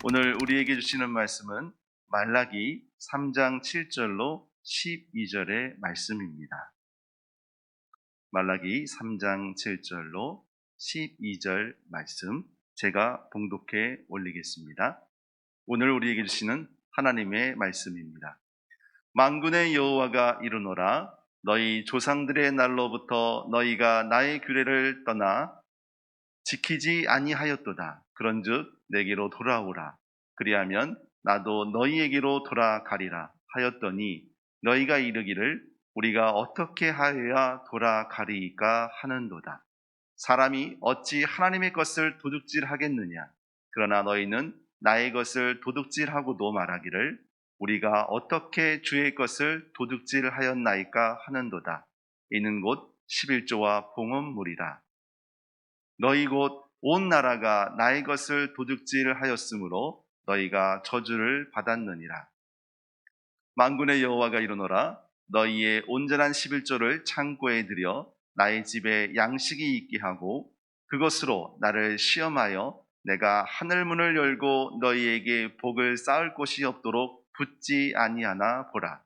오늘 우리에게 주시는 말씀은 말라기 3장 7절로 12절의 말씀입니다. 말라기 3장 7절로 12절 말씀 제가 봉독해 올리겠습니다. 오늘 우리에게 주시는 하나님의 말씀입니다. 만군의 여호와가 이르노라. 너희 조상들의 날로부터 너희가 나의 규례를 떠나 지키지 아니하였도다. 그런즉 내게로 돌아오라. 그리하면 나도 너희에게로 돌아가리라 하였더니 너희가 이르기를 우리가 어떻게 하여야 돌아가리이까 하는도다. 사람이 어찌 하나님의 것을 도둑질하겠느냐. 그러나 너희는 나의 것을 도둑질하고도 말하기를 우리가 어떻게 주의 것을 도둑질하였나이까 하는도다. 이는 곧 11조와 봉헌물이라. 너희 곧 온 나라가 나의 것을 도둑질하였으므로 너희가 저주를 받았느니라. 만군의 여호와가 이르노라. 너희의 온전한 11조를 창고에 들여 나의 집에 양식이 있게 하고 그것으로 나를 시험하여 내가 하늘문을 열고 너희에게 복을 쌓을 곳이 없도록 붙지 아니하나 보라.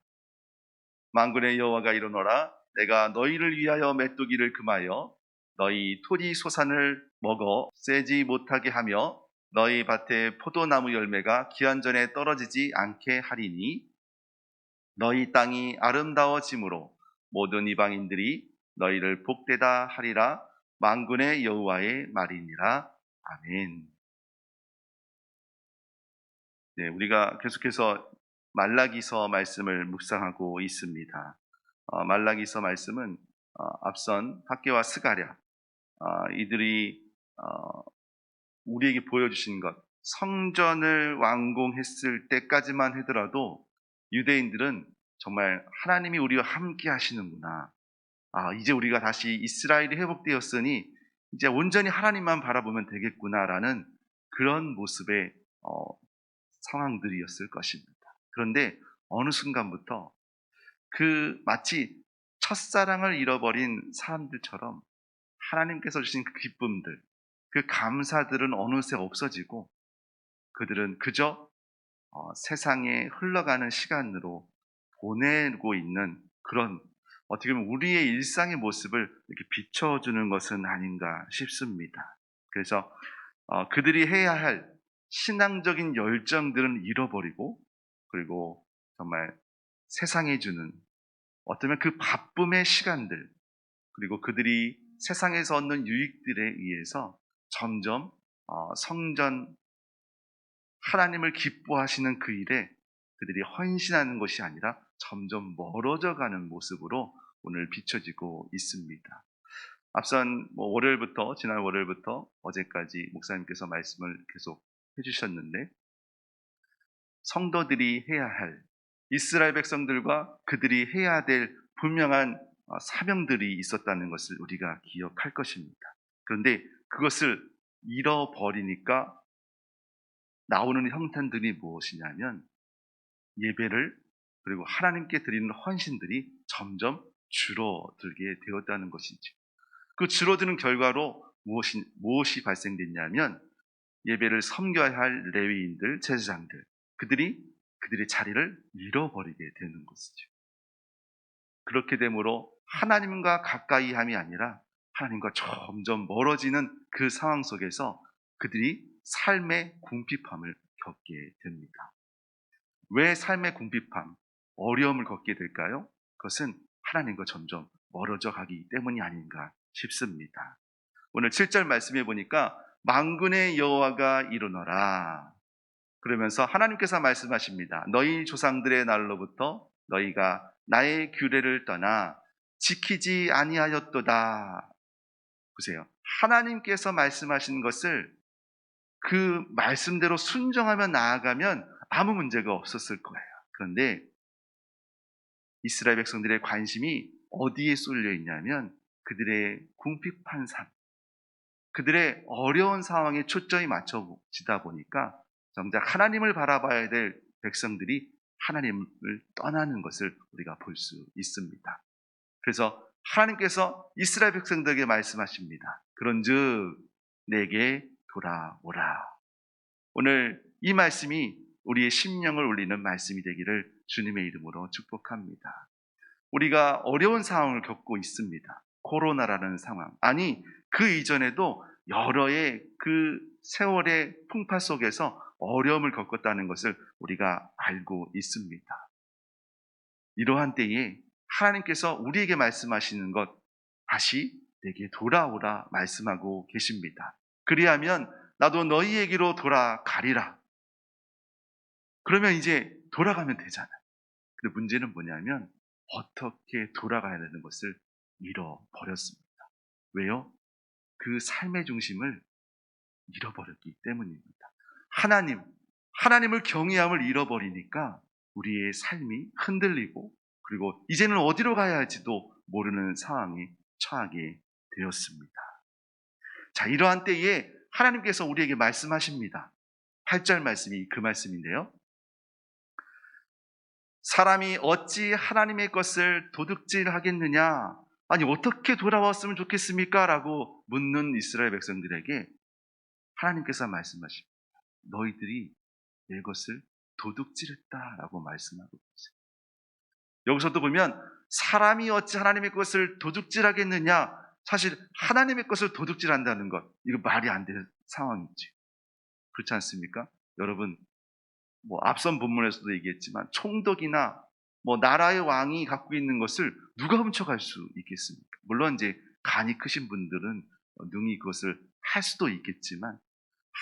만군의 여호와가 이르노라. 내가 너희를 위하여 메뚜기를 금하여 너희 토지 소산을 먹어 쇠지 못하게 하며 너희 밭에 포도나무 열매가 기한전에 떨어지지 않게 하리니 너희 땅이 아름다워짐으로 모든 이방인들이 너희를 복되다 하리라. 만군의 여호와의 말이니라. 아멘. 네, 우리가 계속해서 말라기서 말씀을 묵상하고 있습니다. 말라기서 말씀은 앞선 학개와 스가랴 이들이 우리에게 보여주신 것, 성전을 완공했을 때까지만 하더라도 유대인들은 정말 하나님이 우리와 함께 하시는구나. 이제 우리가 다시 이스라엘이 회복되었으니 이제 온전히 하나님만 바라보면 되겠구나라는 그런 모습의 상황들이었을 것입니다. 그런데 어느 순간부터 마치 첫사랑을 잃어버린 사람들처럼 하나님께서 주신 그 기쁨들, 그 감사들은 어느새 없어지고 그들은 그저 세상에 흘러가는 시간으로 보내고 있는 그런 어떻게 보면 우리의 일상의 모습을 이렇게 비춰주는 것은 아닌가 싶습니다. 그래서 그들이 해야 할 신앙적인 열정들은 잃어버리고 그리고 정말 세상에 주는 어쩌면 그 바쁨의 시간들 그리고 그들이 세상에서 얻는 유익들에 의해서 점점 성전 하나님을 기뻐하시는 그 일에 그들이 헌신하는 것이 아니라 점점 멀어져 가는 모습으로 오늘 비춰지고 있습니다. 앞선 지난 월요일부터 어제까지 목사님께서 말씀을 계속 해주셨는데 성도들이 해야 할 이스라엘 백성들과 그들이 해야 될 분명한 사명들이 있었다는 것을 우리가 기억할 것입니다. 그런데 그것을 잃어버리니까 나오는 형편들이 무엇이냐면 예배를 그리고 하나님께 드리는 헌신들이 점점 줄어들게 되었다는 것이죠. 그 줄어드는 결과로 무엇이 발생됐냐면 예배를 섬겨야 할 레위인들, 제사장들 그들의 자리를 잃어버리게 되는 것이죠. 그렇게 되므로 하나님과 가까이 함이 아니라 하나님과 점점 멀어지는 그 상황 속에서 그들이 삶의 궁핍함을 겪게 됩니다. 왜 삶의 궁핍함, 어려움을 겪게 될까요? 그것은 하나님과 점점 멀어져 가기 때문이 아닌가 싶습니다. 오늘 7절 말씀해 보니까 만군의 여호와가 이르노라. 그러면서 하나님께서 말씀하십니다. 너희 조상들의 날로부터 너희가 나의 규례를 떠나 지키지 아니하였도다. 보세요. 하나님께서 말씀하신 것을 그 말씀대로 순종하며 나아가면 아무 문제가 없었을 거예요. 그런데 이스라엘 백성들의 관심이 어디에 쏠려 있냐면 그들의 궁핍한 삶, 그들의 어려운 상황에 초점이 맞춰지다 보니까 정작 하나님을 바라봐야 될 백성들이 하나님을 떠나는 것을 우리가 볼 수 있습니다. 그래서 하나님께서 이스라엘 백성들에게 말씀하십니다. 그런즉 내게 돌아오라. 오늘 이 말씀이 우리의 심령을 울리는 말씀이 되기를 주님의 이름으로 축복합니다. 우리가 어려운 상황을 겪고 있습니다. 코로나라는 상황. 아니, 그 이전에도 여러의 그 세월의 풍파 속에서 어려움을 겪었다는 것을 우리가 알고 있습니다. 이러한 때에 하나님께서 우리에게 말씀하시는 것, 다시 내게 돌아오라 말씀하고 계십니다. 그리하면 나도 너희에게로 돌아가리라. 그러면 이제 돌아가면 되잖아요. 근데 문제는 뭐냐면 어떻게 돌아가야 되는 것을 잃어버렸습니다. 왜요? 그 삶의 중심을 잃어버렸기 때문입니다. 하나님을 경외함을 잃어버리니까 우리의 삶이 흔들리고, 그리고 이제는 어디로 가야 할지도 모르는 상황에 처하게 되었습니다. 자, 이러한 때에 하나님께서 우리에게 말씀하십니다. 8절 말씀이 그 말씀인데요. 사람이 어찌 하나님의 것을 도둑질하겠느냐? 아니, 어떻게 돌아왔으면 좋겠습니까? 라고 묻는 이스라엘 백성들에게 하나님께서 말씀하십니다. 너희들이 내 것을 도둑질했다라고 말씀하고 있어요. 여기서도 보면 사람이 어찌 하나님의 것을 도둑질하겠느냐? 사실 하나님의 것을 도둑질한다는 것, 이거 말이 안 되는 상황이지. 그렇지 않습니까? 여러분, 앞선 본문에서도 얘기했지만 총독이나 나라의 왕이 갖고 있는 것을 누가 훔쳐갈 수 있겠습니까? 물론 이제 간이 크신 분들은 능히 그것을 할 수도 있겠지만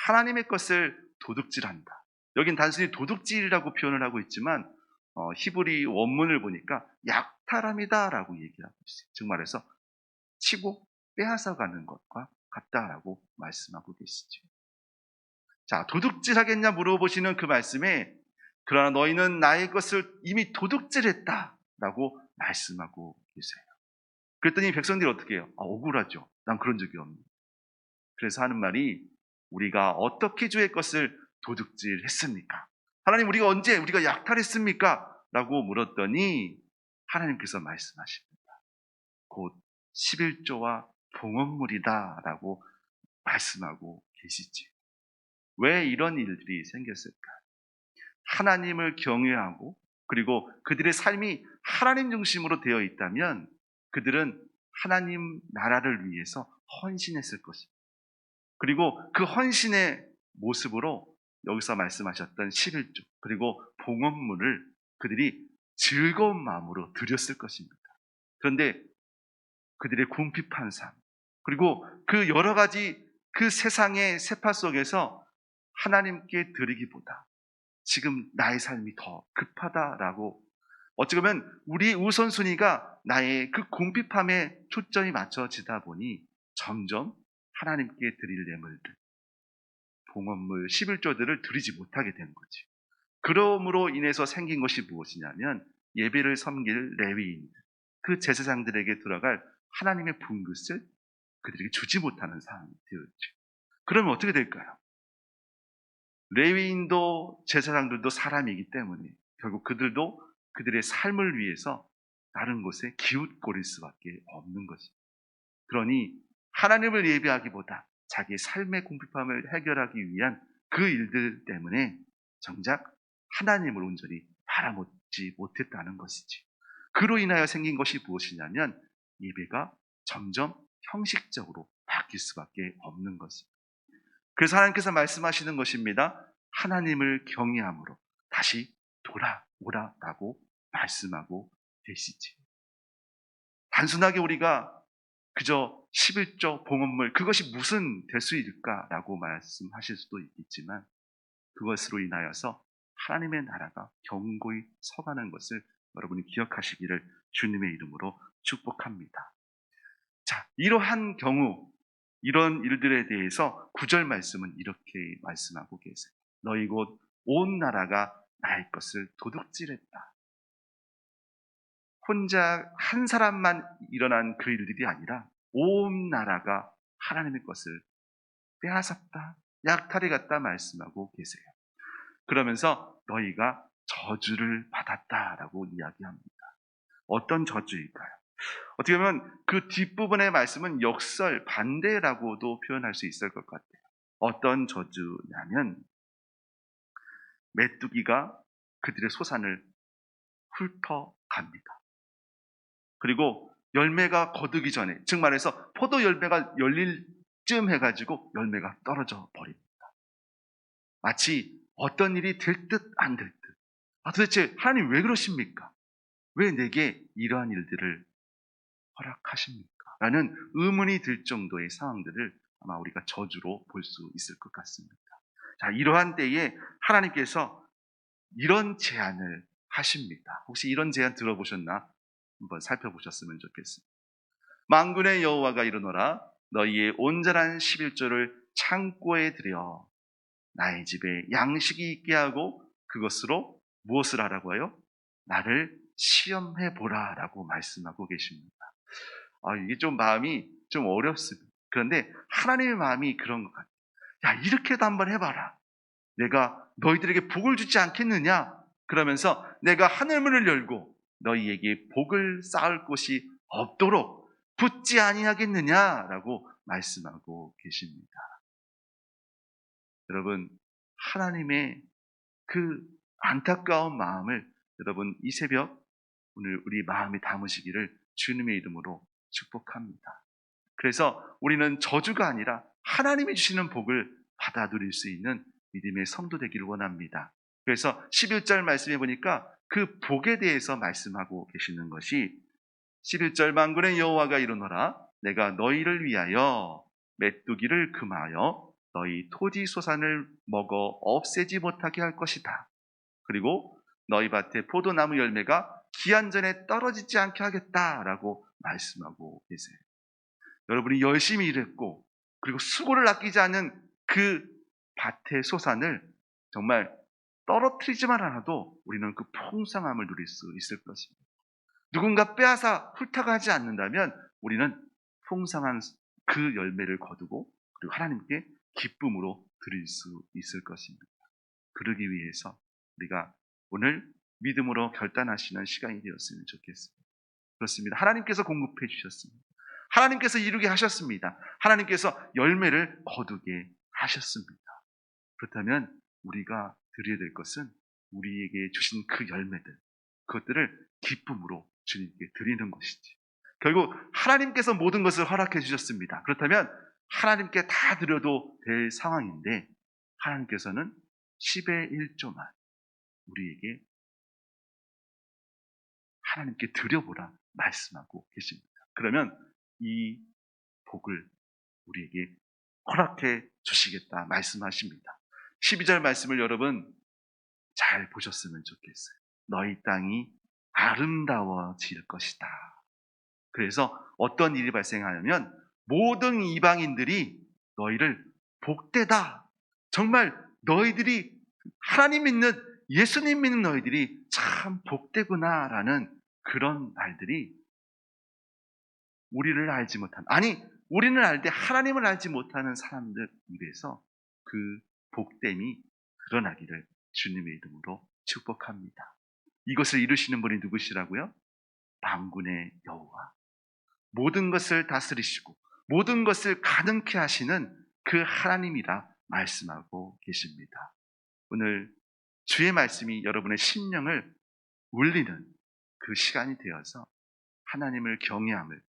하나님의 것을 도둑질한다. 여긴 단순히 도둑질이라고 표현을 하고 있지만 히브리 원문을 보니까 약탈함이다라고 얘기하고 있어요. 즉 말해서 치고 빼앗아가는 것과 같다라고 말씀하고 계시죠. 자, 도둑질하겠냐 물어보시는 그 말씀에 그러나 너희는 나의 것을 이미 도둑질했다라고 말씀하고 계세요. 그랬더니 백성들이 어떻게 해요? 억울하죠. 난 그런 적이 없는데. 그래서 하는 말이 우리가 어떻게 주의 것을 도둑질했습니까? 하나님 우리가 약탈했습니까? 라고 물었더니 하나님께서 말씀하십니다. 곧 11조와 봉헌물이다 라고 말씀하고 계시지. 왜 이런 일들이 생겼을까? 하나님을 경외하고 그리고 그들의 삶이 하나님 중심으로 되어 있다면 그들은 하나님 나라를 위해서 헌신했을 것입니다. 그리고 그 헌신의 모습으로 여기서 말씀하셨던 11조 그리고 봉헌물을 그들이 즐거운 마음으로 드렸을 것입니다. 그런데 그들의 궁핍한 삶 그리고 그 여러 가지 그 세상의 세파 속에서 하나님께 드리기보다 지금 나의 삶이 더 급하다라고 어찌 보면 우리 우선순위가 나의 그 궁핍함에 초점이 맞춰지다 보니 점점 하나님께 드릴 예물들, 봉헌물, 11조들을 드리지 못하게 되는 거지. 그러므로 인해서 생긴 것이 무엇이냐면 예배를 섬길 레위인들, 그 제사장들에게 들어갈 하나님의 분깃을 그들에게 주지 못하는 상황이 되었죠. 그러면 어떻게 될까요? 레위인도 제사장들도 사람이기 때문에 결국 그들도 그들의 삶을 위해서 다른 곳에 기웃거릴 수밖에 없는 것입니다. 그러니 하나님을 예배하기보다 자기의 삶의 궁핍함을 해결하기 위한 그 일들 때문에 정작 하나님을 온전히 바라보지 못했다는 것이지. 그로 인하여 생긴 것이 무엇이냐면 예배가 점점 형식적으로 바뀔 수밖에 없는 것입니다. 그래서 하나님께서 말씀하시는 것입니다. 하나님을 경외함으로 다시 돌아오라라고 말씀하고 계시지. 단순하게 우리가 그저 11조 봉헌물 그것이 무슨 대수일까라고 말씀하실 수도 있겠지만 그것으로 인하여서 하나님의 나라가 견고히 서가는 것을 여러분이 기억하시기를 주님의 이름으로 축복합니다. 자, 이러한 경우 이런 일들에 대해서 9절 말씀은 이렇게 말씀하고 계세요. 너희 곧 온 나라가 나의 것을 도둑질했다. 혼자 한 사람만 일어난 그 일들이 아니라 온 나라가 하나님의 것을 빼앗았다, 약탈해 갔다 말씀하고 계세요. 그러면서 너희가 저주를 받았다라고 이야기합니다. 어떤 저주일까요? 어떻게 보면 그 뒷부분의 말씀은 역설, 반대라고도 표현할 수 있을 것 같아요. 어떤 저주냐면 메뚜기가 그들의 소산을 훑어갑니다. 그리고 열매가 거두기 전에, 즉 말해서 포도 열매가 열릴 쯤 해가지고 열매가 떨어져 버립니다. 마치 어떤 일이 될 듯 안 될 듯. 도대체 하나님 왜 그러십니까? 왜 내게 이러한 일들을 허락하십니까? 라는 의문이 들 정도의 상황들을 아마 우리가 저주로 볼 수 있을 것 같습니다. 자, 이러한 때에 하나님께서 이런 제안을 하십니다. 혹시 이런 제안 들어보셨나? 한번 살펴보셨으면 좋겠습니다. 만군의 여호와가 이르노라, 너희의 온전한 11조를 창고에 들여 나의 집에 양식이 있게 하고 그것으로 무엇을 하라고 해요? 나를 시험해 보라 라고 말씀하고 계십니다. 이게 좀 마음이 좀 어렵습니다. 그런데 하나님의 마음이 그런 것 같아요. 야, 이렇게도 한번 해봐라. 내가 너희들에게 복을 주지 않겠느냐? 그러면서 내가 하늘문을 열고 너희에게 복을 쌓을 곳이 없도록 붙지 아니하겠느냐라고 말씀하고 계십니다. 여러분, 하나님의 그 안타까운 마음을 여러분 이 새벽 오늘 우리 마음에 담으시기를 주님의 이름으로 축복합니다. 그래서 우리는 저주가 아니라 하나님이 주시는 복을 받아 누릴 수 있는 믿음의 성도 되기를 원합니다. 그래서 11절 말씀해 보니까 그 복에 대해서 말씀하고 계시는 것이 11절 만군의 여호와가 이르노라, 내가 너희를 위하여 메뚜기를 금하여 너희 토지 소산을 먹어 없애지 못하게 할 것이다. 그리고 너희 밭에 포도나무 열매가 기한 전에 떨어지지 않게 하겠다라고 말씀하고 계세요. 여러분이 열심히 일했고 그리고 수고를 아끼지 않은 그 밭의 소산을 정말 떨어뜨리지만 않아도 우리는 그 풍성함을 누릴 수 있을 것입니다. 누군가 빼앗아 훑어가지 않는다면 우리는 풍성한 그 열매를 거두고 그리고 하나님께 기쁨으로 드릴 수 있을 것입니다. 그러기 위해서 우리가 오늘 믿음으로 결단하시는 시간이 되었으면 좋겠습니다. 그렇습니다. 하나님께서 공급해 주셨습니다. 하나님께서 이루게 하셨습니다. 하나님께서 열매를 거두게 하셨습니다. 그렇다면 우리가 드려야 될 것은 우리에게 주신 그 열매들, 그것들을 기쁨으로 주님께 드리는 것이지. 결국 하나님께서 모든 것을 허락해 주셨습니다. 그렇다면 하나님께 다 드려도 될 상황인데 하나님께서는 10의 1조만 우리에게 하나님께 드려보라 말씀하고 계십니다. 그러면 이 복을 우리에게 허락해 주시겠다 말씀하십니다. 12절 말씀을 여러분 잘 보셨으면 좋겠어요. 너희 땅이 아름다워질 것이다. 그래서 어떤 일이 발생하냐면 모든 이방인들이 너희를 복되다. 정말 너희들이 하나님 믿는 예수님 믿는 너희들이 참 복되구나라는 그런 말들이 우리를 알지 못한, 아니 우리는 알되 하나님을 알지 못하는 사람들 입에서 그 복됨이 드러나기를 주님의 이름으로 축복합니다. 이것을 이루시는 분이 누구시라고요? 만군의 여호와, 모든 것을 다스리시고 모든 것을 가능케 하시는 그 하나님이라 말씀하고 계십니다. 오늘 주의 말씀이 여러분의 심령을 울리는 그 시간이 되어서 하나님을 경외함을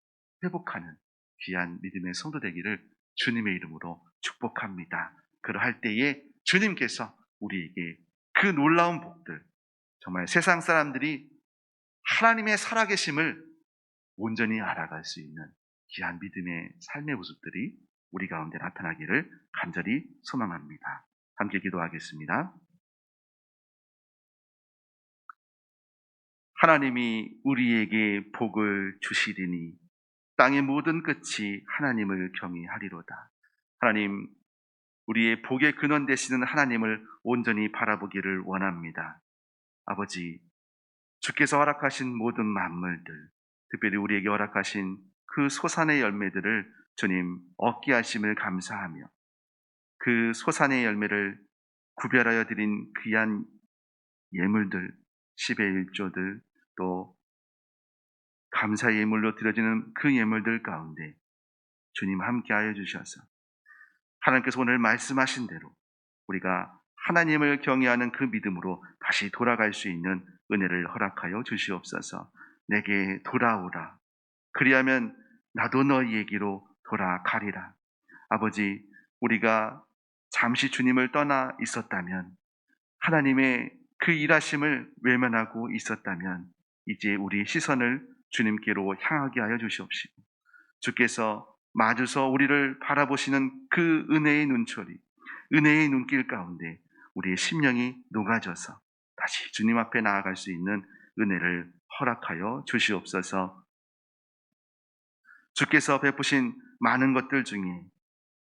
회복하는 귀한 믿음의 성도 되기를 주님의 이름으로 축복합니다. 그러할 때에 주님께서 우리에게 그 놀라운 복들, 정말 세상 사람들이 하나님의 살아계심을 온전히 알아갈 수 있는 귀한 믿음의 삶의 모습들이 우리 가운데 나타나기를 간절히 소망합니다. 함께 기도하겠습니다. 하나님이 우리에게 복을 주시리니 땅의 모든 끝이 하나님을 경외하리로다. 하나님, 우리의 복의 근원 되시는 하나님을 온전히 바라보기를 원합니다. 아버지, 주께서 허락하신 모든 만물들, 특별히 우리에게 허락하신 그 소산의 열매들을 주님 얻게 하심을 감사하며 그 소산의 열매를 구별하여 드린 귀한 예물들, 10의 1조들, 또 감사 예물로 드려지는 그 예물들 가운데 주님 함께하여 주셔서 하나님께서 오늘 말씀하신 대로 우리가 하나님을 경외하는 그 믿음으로 다시 돌아갈 수 있는 은혜를 허락하여 주시옵소서. 내게 돌아오라. 그리하면 나도 너희에게로 돌아가리라. 아버지, 우리가 잠시 주님을 떠나 있었다면, 하나님의 그 일하심을 외면하고 있었다면, 이제 우리의 시선을 주님께로 향하게 하여 주시옵시고, 주께서 마주서 우리를 바라보시는 그 은혜의 눈초리, 은혜의 눈길 가운데 우리의 심령이 녹아져서 다시 주님 앞에 나아갈 수 있는 은혜를 허락하여 주시옵소서. 주께서 베푸신 많은 것들 중에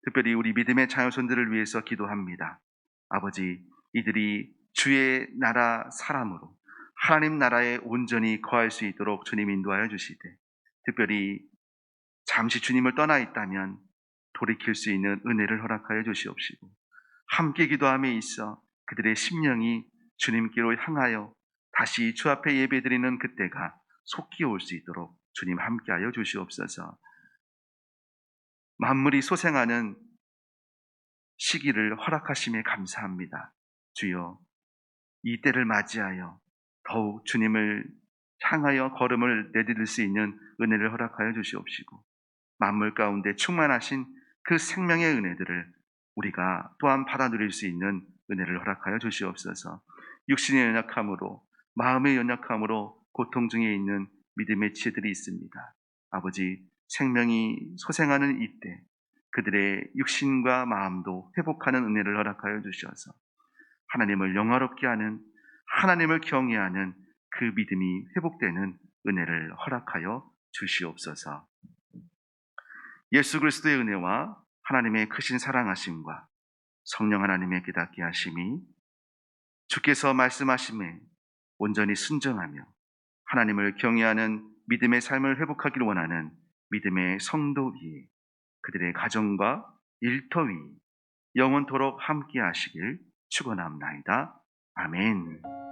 특별히 우리 믿음의 자녀손들을 위해서 기도합니다. 아버지, 이들이 주의 나라 사람으로 하나님 나라에 온전히 거할 수 있도록 주님 인도하여 주시되, 특별히 잠시 주님을 떠나 있다면 돌이킬 수 있는 은혜를 허락하여 주시옵시고, 함께 기도함에 있어 그들의 심령이 주님께로 향하여 다시 주 앞에 예배드리는 그때가 속히 올 수 있도록 주님 함께하여 주시옵소서. 만물이 소생하는 시기를 허락하심에 감사합니다. 주여, 이 때를 맞이하여 더욱 주님을 향하여 걸음을 내디딜 수 있는 은혜를 허락하여 주시옵시고, 만물 가운데 충만하신 그 생명의 은혜들을 우리가 또한 받아 누릴 수 있는 은혜를 허락하여 주시옵소서. 육신의 연약함으로, 마음의 연약함으로 고통 중에 있는 믿음의 지체들이 있습니다. 아버지, 생명이 소생하는 이때 그들의 육신과 마음도 회복하는 은혜를 허락하여 주셔서 하나님을 영화롭게 하는, 하나님을 경외하는 그 믿음이 회복되는 은혜를 허락하여 주시옵소서. 예수 그리스도의 은혜와 하나님의 크신 사랑하심과 성령 하나님의 깨닫게 하심이 주께서 말씀하심에 온전히 순종하며 하나님을 경외하는 믿음의 삶을 회복하기를 원하는 믿음의 성도 위에, 그들의 가정과 일터 위에 영원토록 함께 하시길 축원합나이다. 아멘.